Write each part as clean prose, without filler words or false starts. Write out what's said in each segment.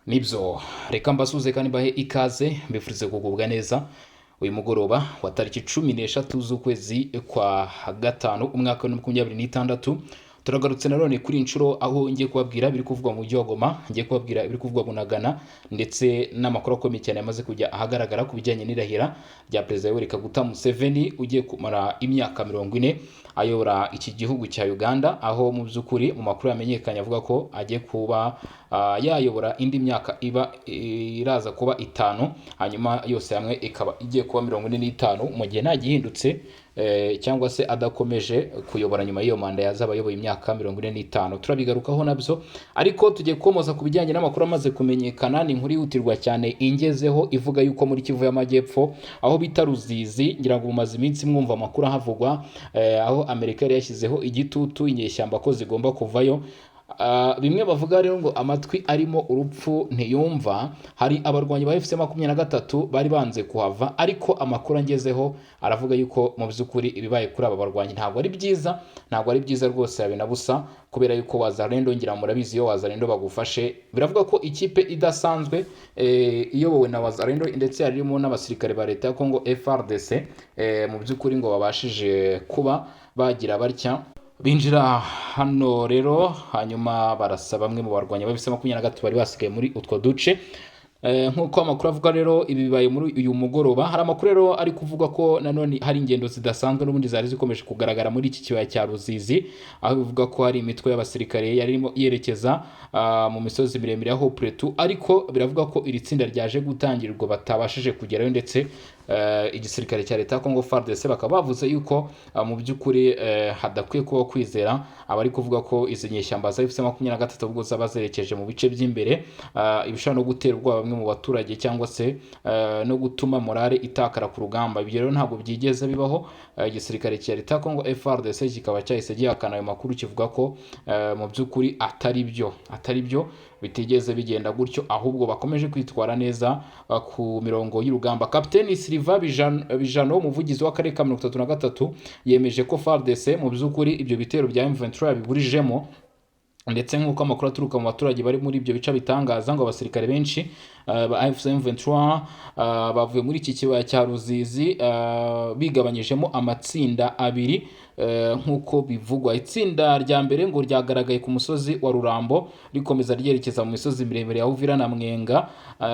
Nibyo reka mbasuze kandi mbahe ikaze mbifurize kugubwa neza uyu mugoroba wa tariki 13 z'ukwezi kwa gatanu umwaka wa 2026. Turagarutse nanone kuri inshuro aho ngiye kubabwira biri kuvugwa mu mujyi wa Goma, ngiye kubabwira biri kuvugwa Bunagana ndetse n'amakuru akomeye cyane yamaze kujya ahagaragara ku bijyanye n'irahira rya Perezida Yoweri Kaguta Museveni ugiye kumara imyaka 40 ayobora iki gihugu cya Uganda, aho mu by'ukuri mu makuru yamenyekanye avuga ko agiye kuba yayobora indi myaka iraza kuba 5, hanyuma yose hamwe ikaba igiye kuba 45 mu gihe nta gihindutse cyangwa se adakomeje kuyobora nyuma y'iyo manda yazaba ayoboye imyaka 45. Turabigarukaho nabyo, ariko tugiye komoza ku bijyanye n'amakuru amaze kumenyekana. Ni inkuru yihutirwa cyane ingezeho ivuga yuko muri Kivu y'Amajyepfo aho bita Ruzizi, ngira ngo mumaze iminsi mwumva amakuru ahavugwa, aho Amerika yari yashyizeho igitutu inyeshyamba ko zigomba kuvayo. Bimwe bavuga rero ngo amatwi arimo urupfu ntiyumva. Hari abarwanyi ba FC23 bari banze kuhava, ariko amakuru angezeho aravuga yuko mu by'ukuri ibibaye kuri aba barwanyi ntabwo ari byiza, ntabwo ari byiza rwose yabe nabusa, kubera yuko Wazalendo, ngira murabizi iyo Wazalendo bagufashe biravuga ko ikipe idasanzwe iyobowe na Wazalendo ndetse harimo n'abasirikare ba leta ya Congo FARDC, mu by'ukuri ngo babashije kuba bagira batya binjira hano rero, hanyuma barasaba bamwe mu barwanya ba FC23 bari basigaye muri utwo duce. Nk'uko amakuru avuga rero ibi bibaye muri uyu mugoroba. Hari amakuru rero ari kuvuga ko nanone hari ingendo zidasanzwe n'ubundi zari zikomeje kugaragara muri iki kibaya cya Ruzizi, aho bivuga ko hari imitwe y'abasirikare yarimo yerekeza mu misozi miremire ya Hopuretu, ariko biravuga ko iri tsinda ryaje gutangirwa batabashije kugerayo, ndetse igisirikare cya leta ya Congo FARDC bakaba bavuze yuko mu by'ukuri hadakwiye kuba kwizera abari kuvuga ko izi nyeshyamba za FC23 ubwo zaba zerekeje mu bice by'imbere, ibishobora no gutera ubwoba bamwe mu baturage cyangwa se no gutuma morale itakara ku rugamba. Ibyo rero ntabwo byigeze bibaho. Igisirikare cya leta ya Congo FARDC kikaba cyahise gihakana ayo makuru, kivuga ko mu by'ukuri atari byo bitigeze bigenda gutyo, ahubwo bakomeje kwitwara neza ku mirongo y'urugamba. Kapiteni Sylvain Bijano, umuvugizi w'akarere ka 33, yemeje ko FARDC mu by'ukuri ibyo bitero bya M23 biburijemo, ndetse nk'uko amakuru aturuka mu baturage bari muri ibyo bice bitangaza ngo abasirikare benshi ba M23 bavuye muri iki kibaya cya Ruzizi bigabanyijemo amatsinda abiri. Nk'uko bivugwa, itsinda rya mbere ngo ryagaragaye ku musozi wa Rurambo rikomeza ryerekeza mu misozi miremire ya Uvira na Mwenga.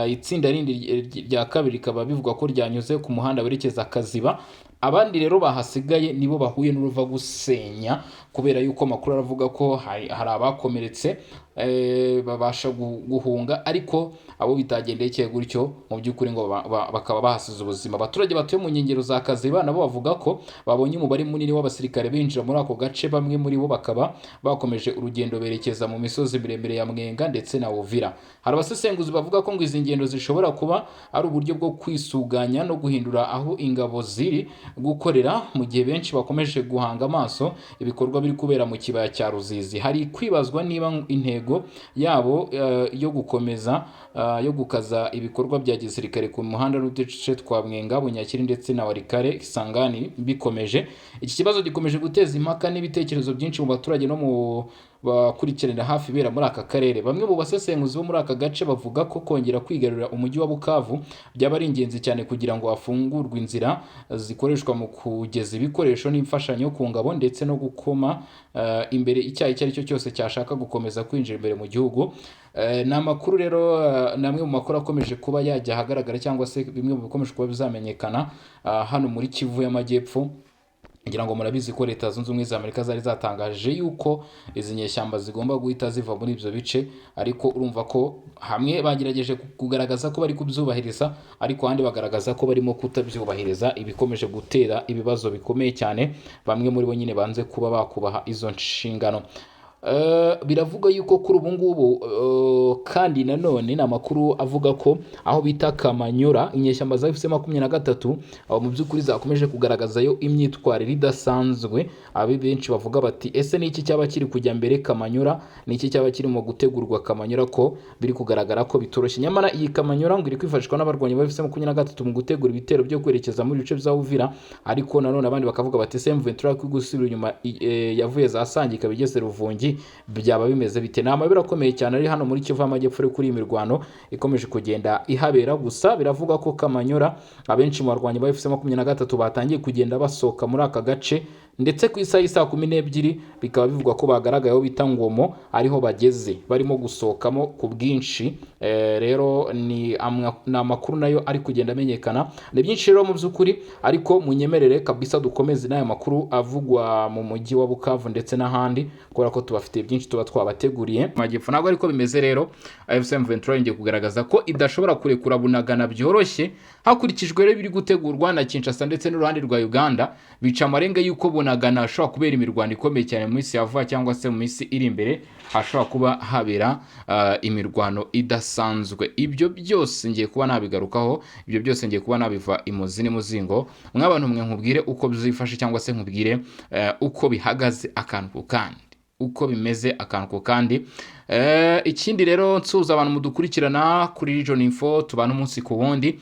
Itsinda rindi rya kabiri rikaba bivugwa ko ryanyuze ku muhanda werekeza Kaziba. Abandi rero bahasigaye nibo bahuye n'uruva gusenya, kubera yuko amakuru aravuga ko hari abakomeretse babasha guhunga, ariko abo bitagendekeye gutyo mu by'ukuri ngo bakaba bahasize ubuzima. Abaturage batuye mu nkengero za Kaziba nabo bavuga ko babonye umubare munini w'abasirikare binjira muri ako gace. Bamwe muri bo bakaba bakomeje urugendo berekeza mu misozi miremire ya Mwenga ndetse na Uvira. Hari abasesenguzi bavuga ko ngo izi ngendo zishobora kuba ari uburyo bwo kwisuganya no guhindura aho ingabo ziri gukorera, mu gihe benshi bakomeje guhanga amaso ibikorwa biri kubera mu kibaya cya Ruzizi. Hari kwibazwa niba intego yabo yo gukomeza yo gukaza ibikorwa bya gisirikare ku muhanda n'uduce twa Mwenga, Bunyakiri ndetse na Warikare Kisangani bikomeje. Iki kibazo gikomeje guteza impaka n'ibitekerezo byinshi mu baturage no mu bakurikiranira hafi ibera muri aka karere. Bamwe mu basesenguzi bo muri aka gace bavuga ko kongera kwigarurira umujyi wa Bukavu byaba ari ingenzi cyane kugira ngo hafungurwe inzira zikoreshwa mu kugeza ibikoresho n'imfashanyo ku ngabo, ndetse no gukoma imbere icyaha icyo ari cyo cyose cyashaka gukomeza kwinjira imbere mu gihugu. Ni amakuru rero, namwe mu makuru akomeje kuba yajya ahagaragara cyangwa se bimwe mu bikomeje kuba bizamenyekana hano muri Kivu y'Amajyepfo. Ngira ngo murabizi ko Leta Zunze Ubumwe za Amerika zari zatangaje yuko izi nyeshyamba zigomba guhita ziva muri ibyo bice, ariko urumva ko hamwe bagerageje kugaragaza ko bari kubyubahiriza, ariko ahandi bagaragaza ko barimo kutabyubahiriza, ibikomeje gutera ibibazo bikomeye cyane. Bamwe muri bo nyine banze kuba bakubaha izo nshingano. Biravuga yuko kuri ubu ngubu kandi nanone n'amakuru avuga ko aho bita Kamanyura inyeshyamba za FC23 mu by'ukuri zakomeje kugaragazayo imyitwarire idasanzwe. Abi benshi bavuga bati ese ni iki cyaba kiri kujya mbere Kamanyura, ni iki cyaba kirimo gutegurwa Kamanyura, ko biri kugaragara ko bitoroshye. Nyamara iyi Kamanyura ngo iri kwifashishwa n'abarwanyi ba FC23 mu gutegura ibitero byo kwerekeza muri bice bya Uvira, ariko nanone abandi bakavuga bati M23 kwigusubira inyuma yavuye za Sangi ikabigeze Ruvungi Kigali byaba bimeze bite. Ni amayobera akomeye cyane ari hano muri Kivu y'Amajyepfo kuri iyi mirwano ikomeje kugenda ihabera. Gusa biravuga ko Kamanyura abenshi mu barwanyi ba FC23 batangiye kugenda basohoka muri aka gace, ndetse ku isaha y'isa 12 bikaba bivugwa ko bagaragayeho bita Ngomo ariho bageze barimo gusohokamo ku bwinshi. Rero ni amakuru nayo ari kugenda amenyekana, ni byinshi rero mu by'ukuri, ariko munyemerere kabisa dukomeze n'aya makuru avugwa mu mujyi wa Bukavu ndetse n'ahandi, kubera ko tubafitiye byinshi tuba twabateguriye. Majyepfo ntabwo ariko bimeze rero, AFC/M23 ngiye kugaragaza ko idashobora kurekura Bunagana byoroshye hakurikijwe rero biri gutegurwa na Kinshasa ndetse n'uruhande rwa Uganda. Bica amarenge yuko Bunagana ashobora kubera imirwano ikomeye cyane mu minsi ya vuba cyangwa se mu minsi iri imbere hashobora kuba habera imirwano idasanzwe. Ibyo byose ngiye kuba nabigarukaho, ibyo byose ngiye kuba nabiva imuzi n'umuzingo, mw'abantu mwe nkubwire uko bizifashe cyangwa se nkubwire uko bihagaze akantu ku kandi, uko bimeze akantu ku kandi. Ikindi rero nsuza abantu mudukurikirana kuri Region Info, tubana umunsi ku wundi,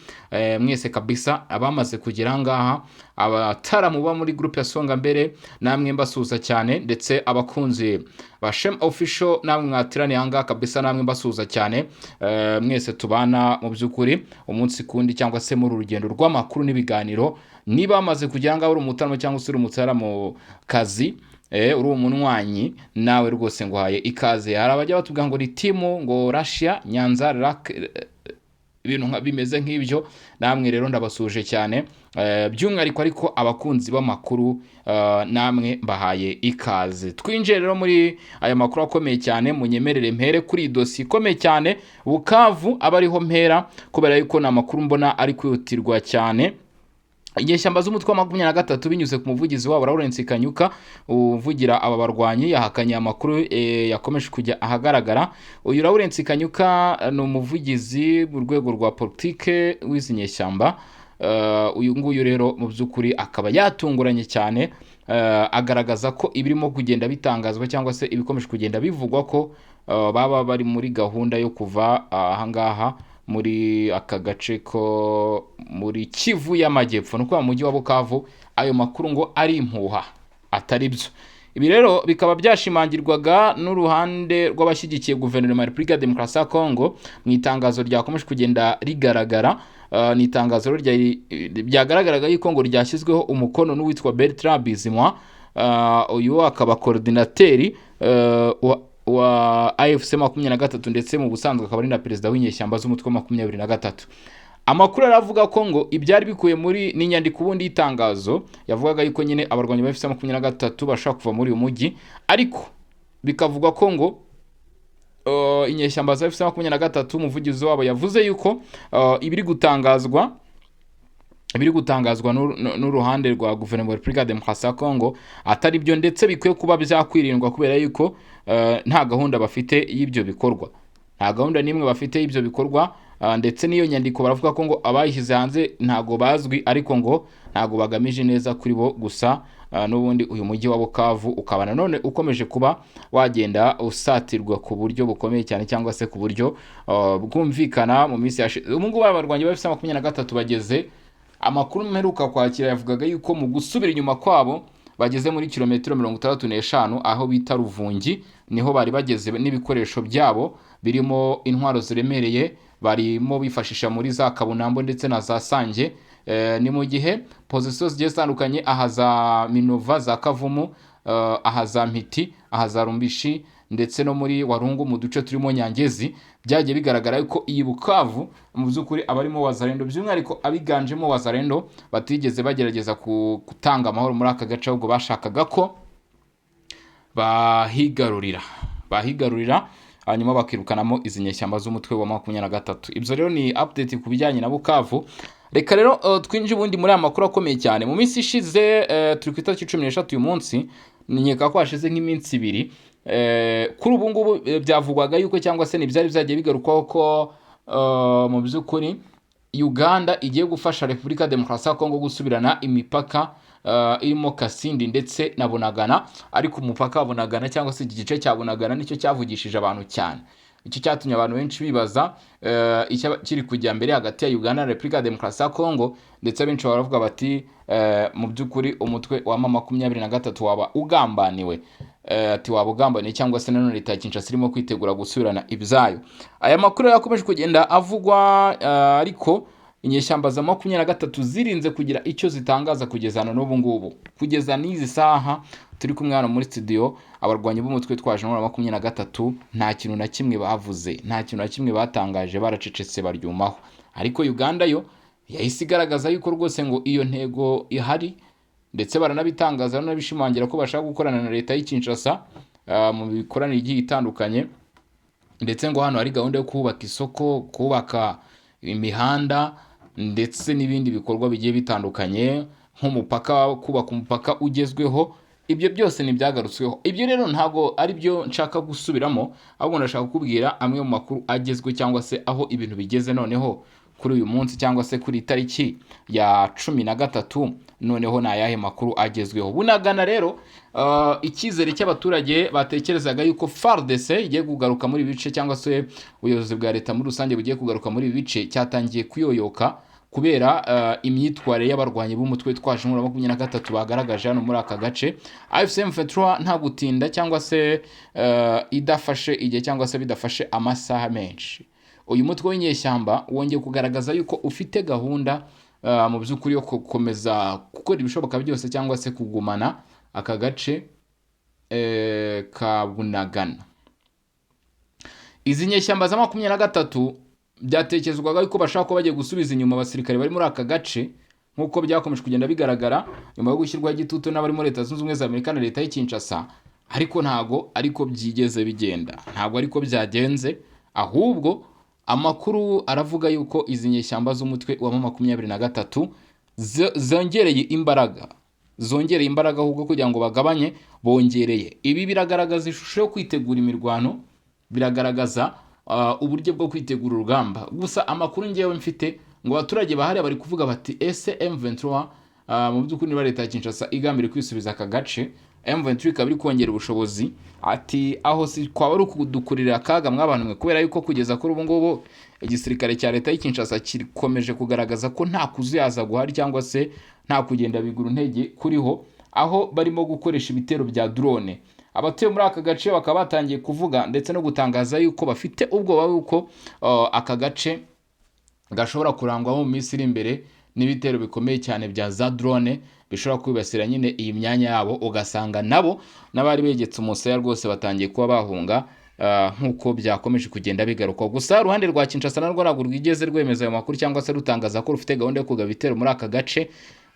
mwese kabisa abamaze kugera ngaha, abataramuba muri groupe ya Songa Mbere namwe mbasuza cyane, ndetse abakunzi ba Shem Official namwe mwatirani hanga kabisa namwe mbasuza cyane. Mwese tubana mu by'ukuri umunsi kundi cyangwa se muri urugendo rw'amakuru n'ibiganiro. Niba bamaze kugera ngaho uri umutaramo cyangwa se uri umutara mu kazi, uri umunwanyi nawe rwose nguhaye ikaze. Hari abajya batubwira ngo ni timu ngo Russia Nyanza ibintu bimeze nk'ibyo, namwe rero ndabasuje cyane. By'umwihariko ariko abakunzi b'amakuru namwe mbahaye ikaze. Twinjiye rero muri aya makuru akomeye cyane, munyemerere mpere kuri dosi ikomeye cyane Bukavu abariho mpera, kubera yuko na makuru mbona ari kwihutirwa cyane. Inyeshyamba z'umutwe wa 23 binyuze ku muvugizi wabo Lawrence Kanyuka uvugira aba barwanyi yahakanye amakuru yakomeje kujya ahagaragara. Uyu Lawrence Kanyuka ni umuvugizi mu rwego rwa politike w'izi nyeshyamba. Uyu nguyu rero mu by'ukuri akaba yatunguranye cyane, agaragaza ko ibirimo kugenda bitangazwa cyangwa se ibikomeje kugenda bivugwa ko baba bari muri gahunda yo kuva ahangaha muri aka gace ko muri Kivu y'Amajyepfo, nuko mu mujyi wa Bukavu. Ayo makuru ngo ari impuha atari byo. Ibi rero bikaba byashimangirwaga n'uruhande rw'abashyigikiye guverinoma ya Repubulika ya Demokarasi ya Kongo mu itangazo ryakomeje kugenda rigaragara. Ni itangazo byagaragaraga yuko ngo ryashyizweho umukono n'uwitwa Bertrand Bizimwa, uyu akaba koordinateri wa AFC/M23 ndetse mu busanzwe akaba ari na perezida w'inyeshyamba z'umutwe wa 23. Amakuru aravuga ko ngo ibyari bikuye muri n'inyandiko ubundi itangazo yavugaga yuko nyine abarwanyi ba AFC/M23 bashaka kuva muri uyu mujyi, ariko bikavuga ko ngo inyeshyamba za AFC/M23 umuvugizi wabo yavuze yuko ibiri gutangazwa n'uruhande rwa guverinoma ya Repubulika ya Demokarasi ya Kongo atari byo, ndetse bikwiye kuba byakwirindwa kubera yuko nta gahunda bafite y'ibyo bikorwa, nta gahunda n'imwe bafite y'ibyo bikorwa. Ndetse n'iyo nyandiko baravuga ko ngo abayishyize hanze ntago bazwi, ariko ngo ntago bagamije neza kuri bo. Gusa n'ubundi uyu mujyi wa Bukavu ukaba nanone ukomeje kuba wagenda usatirwa ku buryo bukomeye cyane, cyangwa se ku buryo bwumvikana mu minsi yashize. Ubu ngubu abarwanyi ba AFC/M23 bageze, amakuru mperuka kwakira yavugaga yuko mu gusubira inyuma kwabo bageze muri kilometero 65 aho bita Ruvungi, niho bari bageze n'ibikoresho byabo birimo intwaro ziremereye barimo bifashisha muri za Kabunambo ndetse na za Sange. Ni mu gihe position zigiye zitandukanye, aha za Minova, za Kavumu, aha za Mpiti, aha za Rumbishi ndetse no muri Warungu mu duce turimo Nyangezi, byagiye bigaragara yuko iyi Bukavu mu by'ukuri abarimo Wazalendo, by'umwihariko abiganjemo Wazalendo batigeze bagerageza gutanga amahoro muri aka gace, ahubwo bashakaga ko bahigarurira hanyuma bakirukanamo izi nyeshyamba z'umutwe wa 23. Ibyo rero ni update ku bijyanye na Bukavu. Reka rero twinjye ubundi muri amakuru akomeye cyane. Mu minsi ishize turi ku itariki 13 uyu munsi, nkeka ko hashize nk'iminsi 2, kuri ubu ngubu byavugwaga yuko cyangwa se n'ibyari byagiye bigarukwaho ko mu by'ukuri Uganda igiye gufasha Repubulika ya Demokarasi ya Kongo gusubirana imipaka irimo Kasindi ndetse na Bunagana. Ariko umupaka wa Bunagana cyangwa se igice cya Bunagana nicyo cyavugishije abantu cyane. icyo cyatumye abantu benshi bibaza icyo kiri kujya mbere hagati ya Uganda na Repubulika ya Demokarasi ya Kongo, ndetse benshi baravuga bati mu by'ukuri umutwe wa M23 waba ugambaniwe, ati waba ugambaniye cyangwa se nanone leta ya Kinshasa irimo kwitegura gusubirana ibyayo. Aya makuru yakomeje kugenda avugwa, ariko inyeshyamba za 23 zirinze kugira icyo zitangaza kugezana n'ubu ngubu. Kugeza n'izi saha turi kumwe hano muri studio, abarwanyi b'umutwe twaje muri 23 nta kintu na kimwe bavuze, nta kintu na kimwe batangaje, baracecetse baryumaho. Ariko Uganda yo yahise igaragaza yuko rwose ngo iyo ntego ihari, ndetse baranabitangaza banabishimangira ko bashaka gukorana na leta y'Kinshasa mu bikoranire igiye itandukanye, ndetse ngo hano hari gahunda yo kubaka isoko, kubaka imihanda ndetse n'ibindi bikorwa bigiye bitandukanye, nk'umupaka, kubaka umupaka ugezweho. Ibyo byose ntibyagarutsweho. Ibyo rero ntago ari byo nshaka gusubiramo, ahubwo ndashaka kukubwira amwe mu makuru agezwe cyangwa se aho ibintu bigeze noneho kuri uyu munsi cyangwa se kuri tariki ya 13, noneho na yahe makuru agezweho. Bunagana rero icyizere cy'abaturage batekerezaga yuko FARDC igiye kugaruka muri bice cyangwa se ubuyobozi bwa leta muri rusange bugiye kugaruka muri bice, cyatangiye kuyoyoka kubera imyitwarire y'abarwanyi b'umutwe twaje muri 23 bagaragaje hano muri aka gace. AFC M23 nta gutinda cyangwa se idafashe igihe cyangwa se bidafashe amasaha menshi, uyu mutwe w'inyeshyamba wongeye kugaragaza yuko ufite gahunda mu by'ukuri yo gukomeza gukora ibishoboka byose cyangwa se kugumana aka gace ka Bunagana. Izi nyeshyamba za 23 byatekerezwaga yuko bashaka ko bagiye gusubiza inyuma abasirikare bari muri aka gace, nk'uko byakomeje kugenda bigaragara nyuma yo gushyirwaho igitutu n'abari muri Leta Zunze Ubumwe za Amerika na leta y'Kinshasa. Ariko ntago ariko byigeze bigenda, ntago ariko byagenze, ahubwo amakuru aravuga yuko izi nyeshyamba z'umutwe wa 23 zongereye imbaraga ahubwo kugira ngo bagabanye bongereye. Ibi biragaragaza ishusho yo kwitegura imirwano, biragaragaza uburyo bwo kwitegura urugamba. Gusa amakuru ngewe mfite ngo abaturage bahari bari kuvuga bati ese M23 mu by'ukuri niba leta ya Kinshasa igambiriye kwisubiza aka gace, M23 ikaba iri kongera ubushobozi, ati aho si kwaba ari ukudukurira akaga mw'abantu mwe, kubera yuko kugeza kuri ubu ngubu igisirikare cya leta y'Kinshasa kikomeje kugaragaza ko nta kuzuyaza guhari cyangwa se nta kugenda bigura intege kuriho, aho barimo gukoresha ibitero bya drone. Abatuye muri aka gace bakaba batangiye kuvuga ndetse no gutangaza yuko bafite ubwoba yuko aka gace gashobora kurangwamo mu minsi iri imbere n'ibitero bikomeye cyane bya za drone bishobora kwibasira nyine iyi myanya yabo, ugasanga nabo n'abari begetse umusaya rwose batangiye kuba bahunga, nk'uko byakomeje kugenda bigaruka. Gusa uruhande rwa Kinshasa narwo ntabwo rwigeze rwemeza ayo makuru cyangwa se rutangaza ko rufite gahunda yo kugaba ibitero muri aka gace.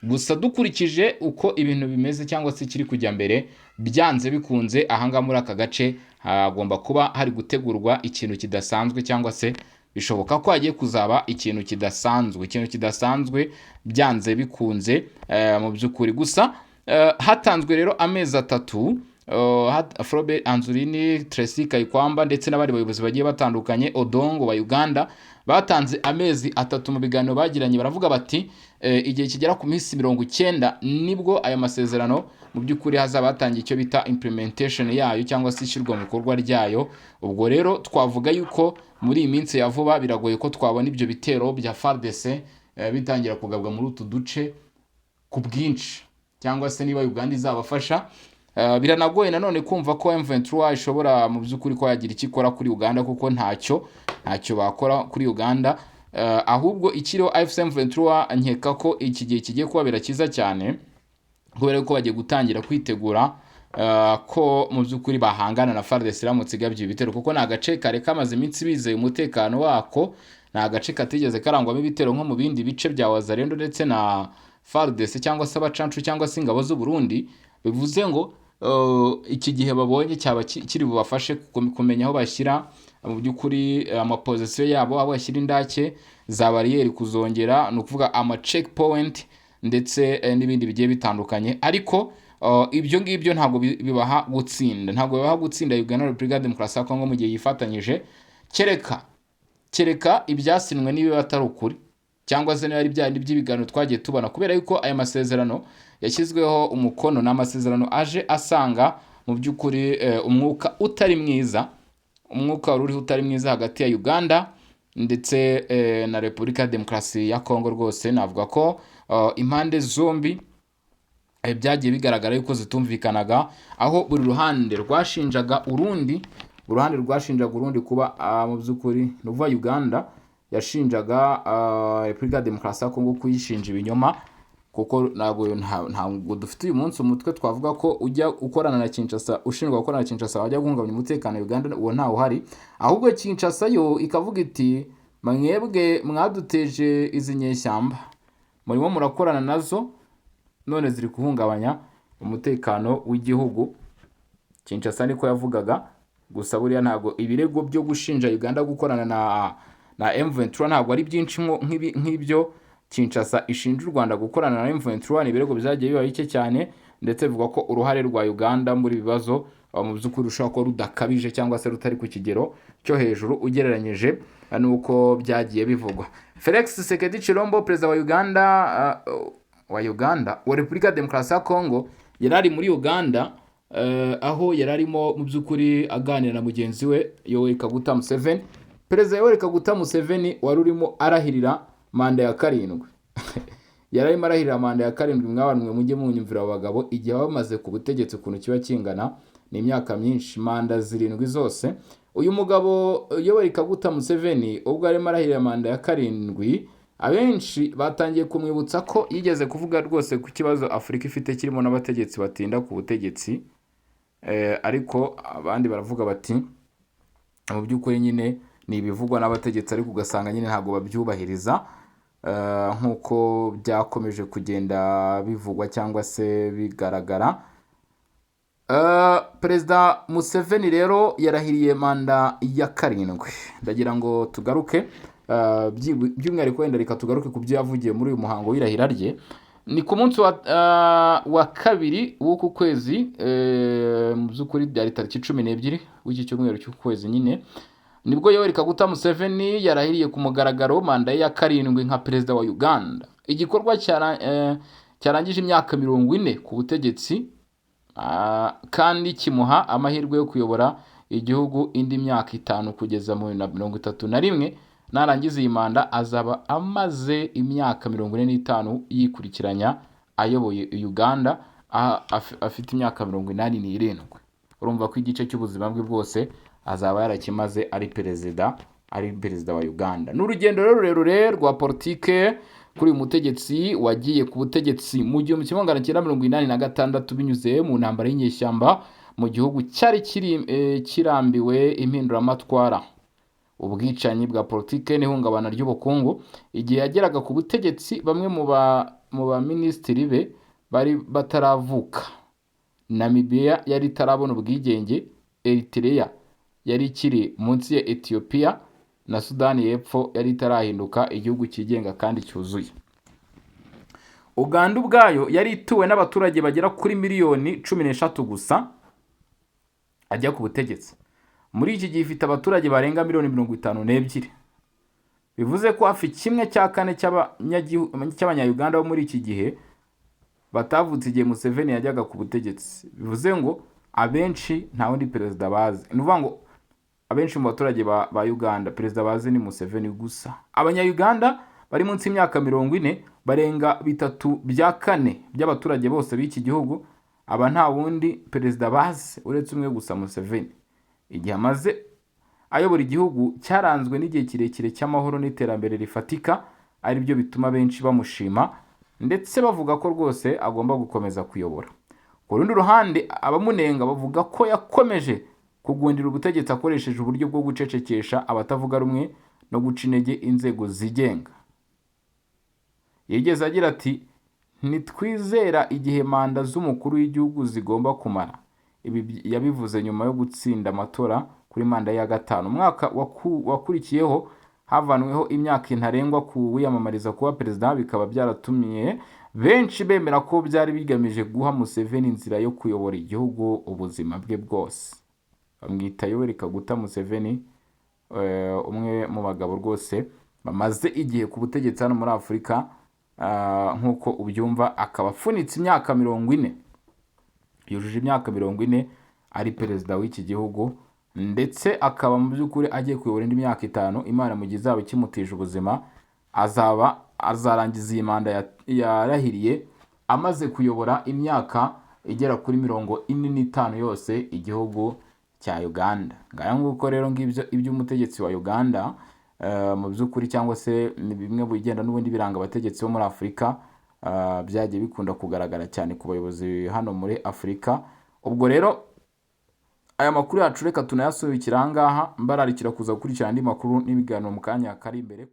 Gusa dukurikije uko ibintu bimeze cyangwa se kiri kujya mbere, byanze bikunze ahangaha muri aka gace hagomba kuba hari gutegurwa ikintu kidasanzwe, cyangwa se bishoboka ko hagiye kuzaba ikintu kidasanzwe byanze bikunze mu by'ukuri. Gusa hatanzwe rero amezi 3, Frobert Anzurini, Tracy Kayikwamba ndetse n'abandi bayobozi bagiye batandukanye Odongo wa Uganda batanze amezi 3 mu biganiro bagiranye, baravuga bati igihe kigera ku minsi 90 nibwo aya masezerano mu by'ukuri hazaba hatangiye icyo bita implementation yayo cyangwa se ishyirwa mu bikorwa ryayo. Ubwo rero twavuga yuko muri iyi minsi ya vuba biragoye ko twabona ibyo bitero bya FARDC bitangira kugabwa muri utu duce ku bwinshi, cyangwa se niba Uganda izabafasha. Biranagoye nanone kumva ko M23 ishobora mu by'ukuri ko yagira ikikora kuri Uganda, kuko ntacyo bakora kuri Uganda. Ahubwo ikiriho AFC M23 nkeka ko iki gihe kigiye kubabera cyiza cyane, kubera ko bagiye gutangira kwitegura ko mu by'ukuri bahangana na FARDC iramutse igabye ibitero, kuko ni agace kare kamaze iminsi bizeye umutekano wako, ni agace katigeze karangwamo ibitero nko mu bindi bice bya Wazalendo ndetse na FARDC cyangwa se abacancu cyangwa se ingabo z'u Burundi. Bivuze ngo iki gihe babonye cyaba kiri bubafashe kumenya aho bashyira mu by'ukuri amapozisiyo yabo, aho bashyira indake za bariyeri kuzongera, ni ukuvuga ama checkpoint ndetse n'ibindi bigiye bitandukanye. Ariko ibyo ngibyo ntabwo bibaha gutsinda Uganda na Repubulika ya Demokarasi ya Kongo mu gihe yifatanyije, kereka ibyasinwe niba atari ukuri, cyangwa se niba ari bya by'ibiganiro twagiye tubona, kubera yuko aya masezerano yashyizweho umukono n'amasezerano aje asanga mu by'ukuri umwuka utari mwiza umwuka wari uriho utari mwiza hagati ya Uganda ndetse na Repubulika ya Demokarasi ya Kongo. Rwose navuga ko impande zombi byagiye bigaragara yuko zitumvikanaga, aho buri ruhande rwashinjaga urundi kuba mu by'ukuri nuva Uganda yashinjaga Repubulika ya Demokarasi ya Kongo kuyishinja ibinyoma, kuko ntabwo dufite uyu munsi umutwe twavuga ko ujya ukorana na Kinshasa, ushinjwa gukorana na Kinshasa wajya guhungabanya umutekano wa Uganda, uwo ntawe uhari. Ahubwo Kinshasa yo ikavuga iti mwebwe mwaduteje izi nyeshyamba, murimo murakorana nazo, none ziri guhungabanya umutekano w'igihugu. Kinshasa niko yavugaga. Gusa buriya ntabwo ibirego byo gushinja Uganda gukorana na M23 ntabwo ari byinshi nk'ibyo Kinshasa ishinja u Rwanda gukorana na M23. Ni ibirego byagiye biba bike cyane, ndetse bivuga ko uruhare rwa Uganda muri bibazo mu by'ukuri rushobora kuba rudakabije cyangwa se rutari ku kigero cyo hejuru ugereranyije nuko byagiye bivugwa. Felix Tshisekedi Tshilombo, perezida wa Repubulika ya Demokarasi ya Kongo, yari ari muri Uganda, aho yari arimo mu by'ukuri aganira na mugenzi we Yoweri Kaguta Museveni. Perezida Yoweri Kaguta Museveni wari urimo arahirira manda ya 7 yari arimo arahirira manda ya 7. Mwabanwe mujye munyumvira abagabo, igihe bamaze ku butegetsi ukuntu kiba kingana, ni imyaka myinshi, manda 7 zose. Uyu mugabo Yoweri Kaguta Museveni ubwo arimo arahirira manda ya 7, abenshi batangiye kumwibutsa ko yigeze kuvuga rwose ku kibazo Afurika ifite kirimo n'abategetsi batinda ku butegetsi, ariko abandi baravuga bati mu by'ukuri nyine ni ibivugwa n'abategetsi, ariko ugasanga nyine ntabwo babyubahiriza nk'uko byakomeje kugenda bivugwa cyangwa se bigaragara. Perezida Museveni rero yarahiriye manda ya 7. Ndagira ngo tugaruke by'umwihariko wenda reka tugaruke ku byo yavugiye muri uyu muhango w'irahira rye. Ni ku munsi wa kabiri w'uku kwezi, mu by'ukuri byari tariki 12 w'iki cyumweru cy'uku kwezi nyine, nibwo Yoweri Kaguta Museveni yarahiriye ku mugaragaro manda ya 7 nka perezida wa Uganda. Igikorwa cyarangije imyaka 40 ku butegetsi, kandi kimuha amahirwe yo kuyobora igihugu indi myaka 5 kugeza mu 2031. Narangiza iyi manda azaba amaze imyaka 45 yikurikiranya ayoboye Uganda, afite imyaka 87. Urumva ko igice cy'ubuzima bwe bwose azaba yarakimaze ari perezida wa Uganda. N'urugendo rurerure rwa politike kuri uyu mutegetsi wagiye ku butegetsi mu 1986 binyuze mu ntambara y'inyeshyamba mu gihugu cyari kirambiwe impinduramatwara, ubwicanyi bwa politike n'ihungabana ry'ubukungu. Igihe yageraga ku butegetsi, bamwe mu ba minisitiri be bari bataravuka. Namibia yari itarabona ubwigenge, Eritrea yari ikiri munsi ya Ethiopia, na Sudani y'Epfo yari itarahinduka igihugu cyigenga kandi cyuzuye. Uganda ubwayo yari ituwe n'abaturage bagera kuri miliyoni 13 gusa ajya ku butegetsi. Muri iki gihe ifite abaturage barenga miliyoni 52. Bivuze ko hafi 1/4 cy'abanya-Uganda bo muri iki gihe batavutse igihe Museveni yajyaga ku butegetsi. Bivuze ngo abenshi nta wundi perezida bazi. Ni uvuga ngo abenshi mu baturage ba Uganda perezida bazi ni Museveni gusa. Abanya-Uganda bari munsi y'imyaka 40 barenga 3/4 by'abaturage bose b'iki gihugu. Aba nta wundi perezida bazi uretse umwe gusa, Museveni. Igihe amaze ayobora igihugu cyaranzwe n'igihe kirekire cy'amahoro n'iterambere rifatika, ari byo bituma benshi bamushima ndetse bavuga ko rwose agomba gukomeza kuyobora. Ku rundi ruhande, abamunenga bavuga ko yakomeje kugundira ubutegetsi akoresheje uburyo bwo gucecekesha abatavuga rumwe no guca intege inzego zigenga. Yigeze agira ati, "Nitwizera igihe manda z'umukuru w'igihugu zigomba kumara." Ibi yabivuze nyuma yo gutsinda amatora kuri manda ya 5. Umwaka wakurikiyeho havanweho imyaka ntarengwa ku wiyamamariza kuba perezida, bikaba byaratumye benshi bemera ko byari bigamije guha Museveni inzira yo kuyobora igihugu ubuzima bwe bwose. Bamwita Yoweri Kaguta Museveni, umwe mu bagabo rwose bamaze igihe ku butegetsi hano muri Afurika, nk'uko ubyumva. Akaba afunitse imyaka 40, yujuje imyaka 40 ari perezida w'iki gihugu, ndetse akaba mu by'ukuri agiye kuyobora indi myaka 5 Imana mu gihe izaba ikimutije ubuzima, azarangiza iyi manda yarahiriye amaze kuyobora imyaka igera kuri 45 yose igihugu cya Uganda. Ngaya nguko rero ngibyo iby'umutegetsi wa Uganda mu by'ukuri, cyangwa se ni bimwe bigenda n'ubundi biranga abategetsi bo muri Afurika, byagiye bikunda kugaragara cyane ku bayobozi hano muri Afurika. Ubwo rero aya makuru yacu reka tunayasubikira aha ngaha, mbararikira kuza gukurikira andi makuru n'ibiganiro mu kanya kari imbere.